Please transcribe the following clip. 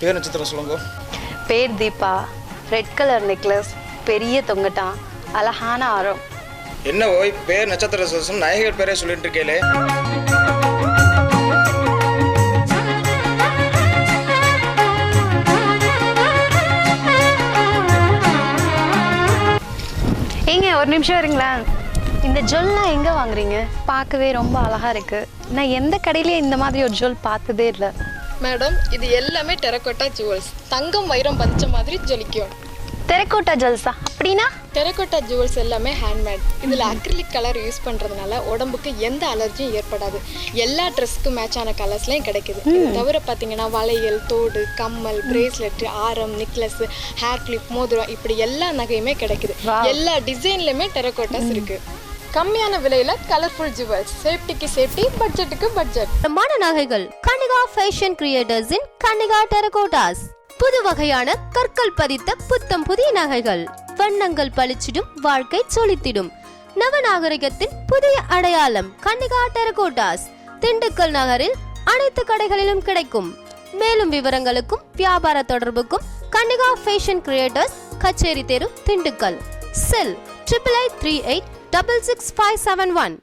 பேர் நட்சத்திரம் சொல்லுங்க. பேர் தீபா. ரெட் கலர் நெக்லஸ், பெரிய தொங்கட்டான், அழகான ஆரம். என்ன ஓய் பேர் நட்சத்திர சோசம் நாயகர் பேரே சொல்லிட்டு இருக்கேளே. ஏங்க ஒரு நிமிஷம் இருங்களா. இந்த ஜுவல்லாம் எங்கே வாங்குறீங்க? பார்க்கவே ரொம்ப அழகாக இருக்குது. நான் எந்த கடையிலேயே இந்த மாதிரி ஒரு ஜுவல் பார்த்ததே இல்லை. மேடம், இது எல்லாமே டெரகோட்டா ஜுவல்ஸ். தங்கம் வைரம் பதிச்ச மாதிரி ஜொலிக்கும். டெரகோட்டா ஜுவல்ஸா? அப்படின்னா? டெரகோட்டா ஜுவல்ஸ் எல்லாமே ஹேண்ட்மேட். இதில் அக்ரிலிக் கலர் யூஸ் பண்ணுறதுனால உடம்புக்கு எந்த அலர்ஜியும் ஏற்படாது. எல்லா ட்ரெஸ்க்கு மேட்சான கலர்ஸ்லையும் கிடைக்குது. இது தவிர பார்த்தீங்கன்னா வளையல், தோடு, கம்மல், பிரேஸ்லெட், ஆரம், நெக்லஸ், ஹேர் கிளிப், மோதிரம், இப்படி எல்லா நகையுமே கிடைக்குது. எல்லா டிசைன்லையுமே டெரகோட்டாஸ் இருக்கு. கம்மியான விலையில கலர்ஃபுல் ஜுவல்ஸ். சேஃப்டிக்கு சேஃப்டி, பட்ஜெட்டுக்கு பட்ஜெட். பிரம்மாண்ட நகைகள் கன்னிகா ஃபேஷன் கிரியேட்டர்ஸின் கன்னிகா டெரகோட்டாஸ். புது வகையான கற்கள் பதித்த புத்தம் புதிய நகைகள். வண்ணங்கள் பளிச்சிடும், வாழ்க்கை சொலித்திடும். நவநாகரிகத்தின் புதிய அடையாளம் கன்னிகா டெரகோட்டாஸ். திண்டுக்கல் நகரில் அனைத்து கடைகளிலும் கிடைக்கும். மேலும் விவரங்களுக்கும் வியாபார தொடர்புக்கும் கன்னிகா ஃபேஷன் கிரியேட்டர்ஸ், கச்சேரி தெரு, திண்டுக்கல். செல் 8838 66571.